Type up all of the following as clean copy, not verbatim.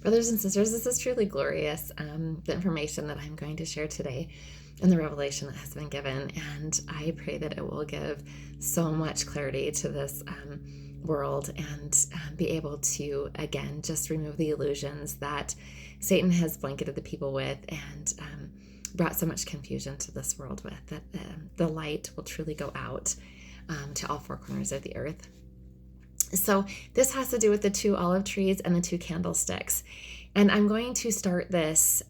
Brothers and sisters, this is truly glorious, the information that I'm going to share today and the revelation that has been given. And I pray that it will give so much clarity to this world and be able to, again, just remove the illusions that Satan has blanketed the people with and brought so much confusion to this world with, that the light will truly go out to all four corners of the earth. So this has to do with the two olive trees and the two candlesticks. And I'm going to start this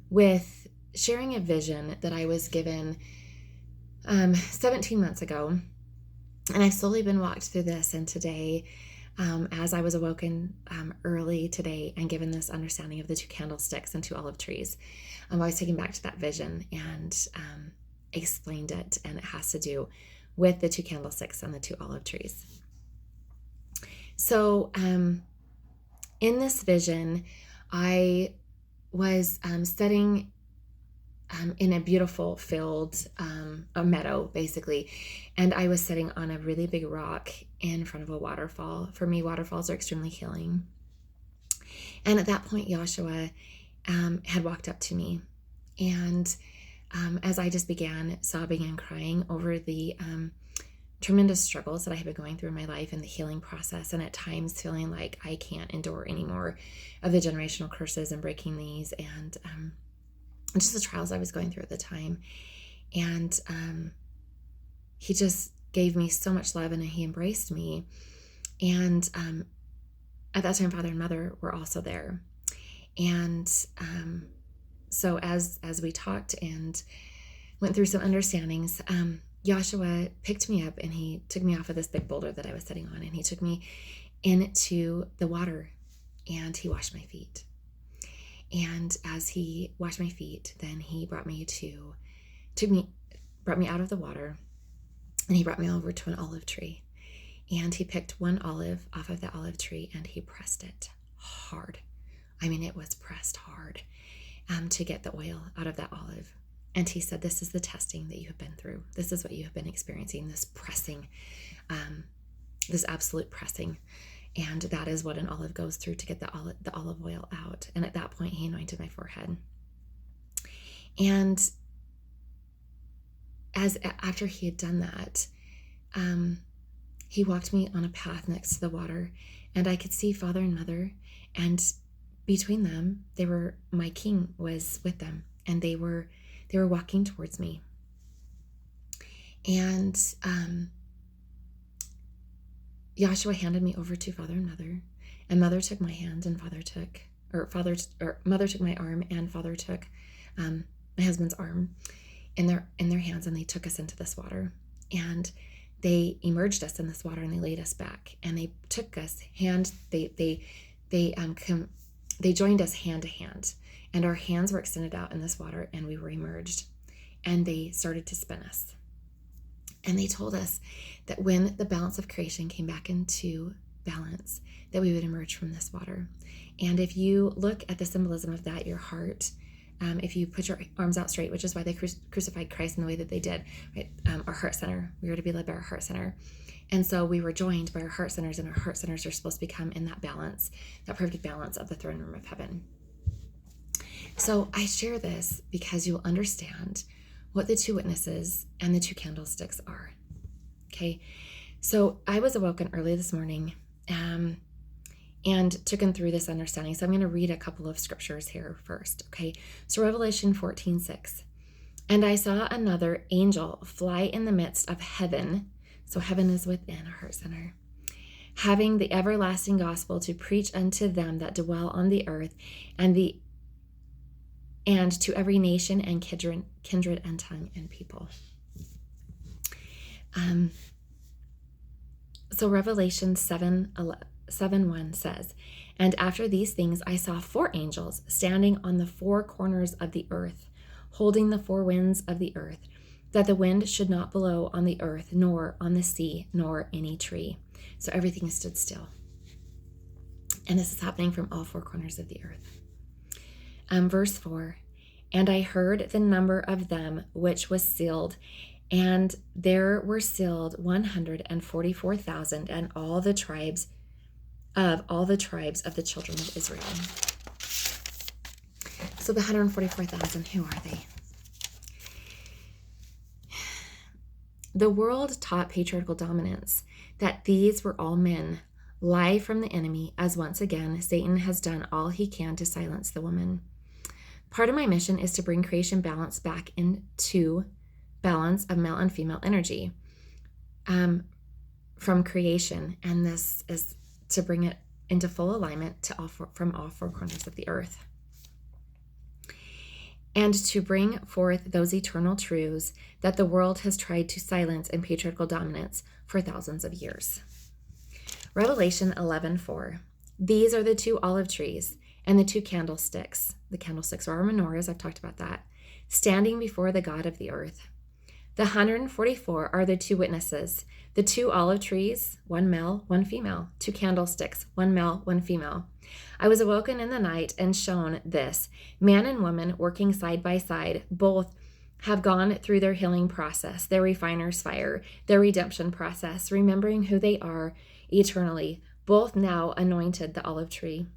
with sharing a vision that I was given 17 months ago. And I've slowly been walked through this. And today, as I was awoken early today and given this understanding of the two candlesticks and two olive trees, I was taken back to that vision and explained it. And it has to do with the two candlesticks and the two olive trees. So in this vision, I was sitting in a beautiful field, a meadow basically, and I was sitting on a really big rock in front of a waterfall. For me, waterfalls are extremely healing. And at that point, Joshua had walked up to me, and as I just began sobbing and crying over the tremendous struggles that I had been going through in my life and the healing process, and at times feeling like I can't endure anymore of the generational curses and breaking these and just the trials I was going through at the time. And he just gave me so much love, and he embraced me. And at that time, Father and Mother were also there. And so as we talked and went through some understandings, Joshua picked me up and he took me off of this big boulder that I was sitting on, and he took me into the water and he washed my feet. And as he washed my feet, then he brought me out of the water, and he brought me over to an olive tree. And he picked one olive off of the olive tree and he pressed it hard. I mean, it was pressed hard to get the oil out of that olive. And he said, this is the testing that you have been through. This is what you have been experiencing, this pressing, this absolute pressing. And that is what an olive goes through to get the olive oil out. And at that point, he anointed my forehead. And after he had done that, he walked me on a path next to the water, and I could see Father and Mother, and between them, my king was with them, and they were walking towards me. And Joshua handed me over to Father and Mother took my hand, and Mother took my arm, and Father took my husband's arm in their hands, and they took us into this water. And they immersed us in this water, and they laid us back, and they took us they joined us hand to hand, and our hands were extended out in this water, and we were immersed, and they started to spin us. And they told us that when the balance of creation came back into balance, that we would emerge from this water. And if you look at the symbolism of that, your heart, if you put your arms out straight, which is why they crucified Christ in the way that they did, right? Our heart center, we were to be led by our heart center. And so we were joined by our heart centers, and our heart centers are supposed to become in that balance, that perfect balance of the throne room of heaven. So I share this because you'll understand what the two witnesses and the two candlesticks are. Okay. So I was awoken early this morning and took them through this understanding. So I'm going to read a couple of scriptures here first. Okay. So Revelation 14:6. And I saw another angel fly in the midst of heaven. So heaven is within our heart center, having the everlasting gospel to preach unto them that dwell on the earth, and to every nation and kindred and tongue and people. So Revelation 7:1 says, and after these things I saw four angels standing on the four corners of the earth, holding the four winds of the earth, that the wind should not blow on the earth, nor on the sea, nor any tree. So everything stood still. And this is happening from all four corners of the earth. Verse 4, and I heard the number of them which was sealed, and there were sealed 144,000, and all the tribes of all the tribes of the children of Israel. So the 144,000, who are they? The world taught patriarchal dominance, that these were all men, lie from the enemy, as once again Satan has done all he can to silence the woman. Part of my mission is to bring creation balance back into balance of male and female energy from creation, and this is to bring it into full alignment from all four corners of the earth, and to bring forth those eternal truths that the world has tried to silence in patriarchal dominance for thousands of years. Revelation 11:4. These are the two olive trees and the two candlesticks. The candlesticks are our menorahs, I've talked about that, standing before the God of the earth. The 144 are the two witnesses, the two olive trees, one male, one female, two candlesticks, one male, one female. I was awoken in the night and shown this, man and woman working side by side, both have gone through their healing process, their refiner's fire, their redemption process, remembering who they are eternally, both now anointed the olive tree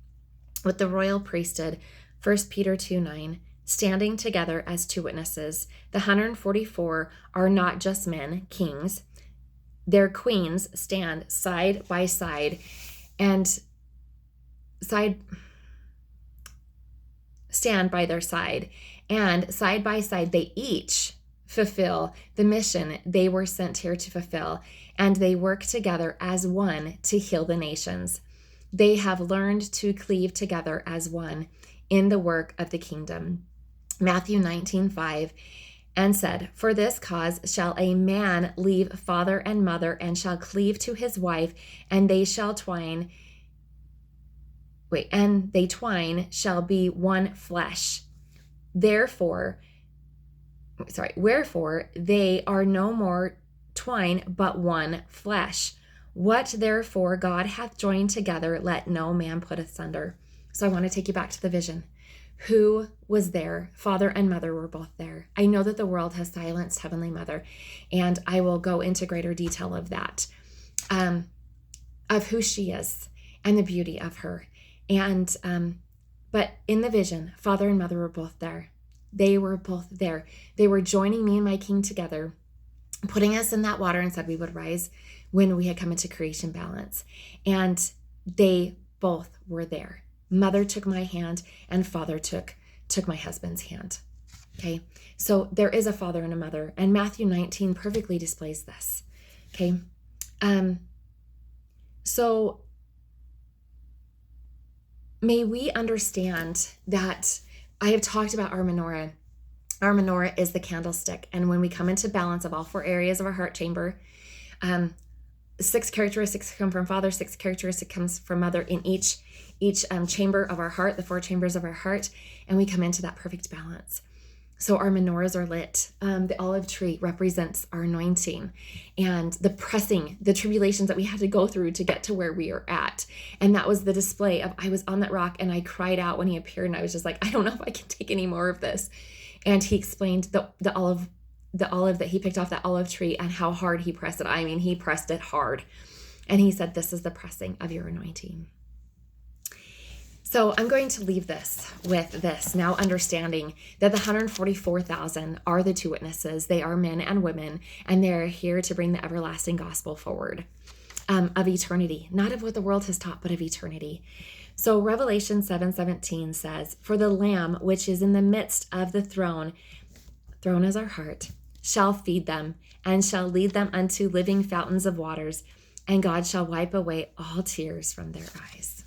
with the royal priesthood, 1 Peter 2:9, standing together as two witnesses. The 144 are not just men, kings. Their queens stand side by side stand by their side, and side by side they each fulfill the mission they were sent here to fulfill, and they work together as one to heal the nations. They have learned to cleave together as one in the work of the kingdom. Matthew 19:5, and said, for this cause shall a man leave father and mother, and shall cleave to his wife, and they twine shall be one flesh. Wherefore they are no more twine, but one flesh. What therefore God hath joined together, let no man put asunder. So I want to take you back to the vision. Who was there? Father and mother were both there. I know that the world has silenced Heavenly Mother, and I will go into greater detail of that, of who she is and the beauty of her. And but in the vision, Father and mother were both there. They were both there. They were joining me and my King together, putting us in that water, and said we would rise when we had come into creation balance. And they both were there. Mother took my hand, and Father took my husband's hand. Okay, so there is a father and a mother, and Matthew 19 perfectly displays this. Okay, so may we understand that I have talked about our menorah. Our menorah is the candlestick, and when we come into balance of all four areas of our heart chamber, 6 characteristics come from Father, 6 characteristics comes from Mother in each chamber of our heart, the 4 chambers of our heart, and we come into that perfect balance. So our menorahs are lit. The olive tree represents our anointing and the pressing, the tribulations that we had to go through to get to where we are at. And that was the display of, I was on that rock and I cried out when he appeared, and I was just like, I don't know if I can take any more of this. And he explained the olive that he picked off that olive tree and how hard he pressed it. I mean, he pressed it hard. And he said, this is the pressing of your anointing. So I'm going to leave this with this, now understanding that the 144,000 are the two witnesses. They are men and women, and they're here to bring the everlasting gospel forward of eternity, not of what the world has taught, but of eternity. So Revelation 7:17 says, for the Lamb which is in the midst of the throne is our heart, shall feed them, and shall lead them unto living fountains of waters, and God shall wipe away all tears from their eyes.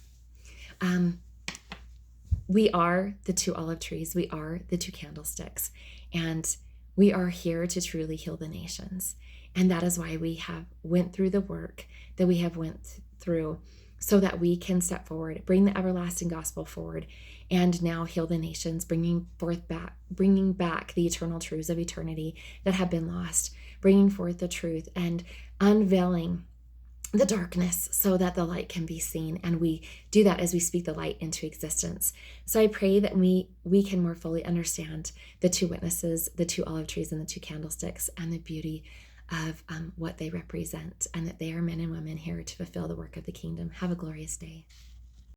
We are the 2 olive trees. We are the 2 candlesticks, and we are here to truly heal the nations. And that is why we have went through the work that we have went through, so that we can step forward, bring the everlasting gospel forward, and now heal the nations, bringing back the eternal truths of eternity that have been lost, bringing forth the truth and unveiling the darkness so that the light can be seen. And we do that as we speak the light into existence. So I pray that we can more fully understand the 2 witnesses, the 2 olive trees, and the 2 candlesticks, and the beauty of what they represent, and that they are men and women here to fulfill the work of the kingdom. Have a glorious day.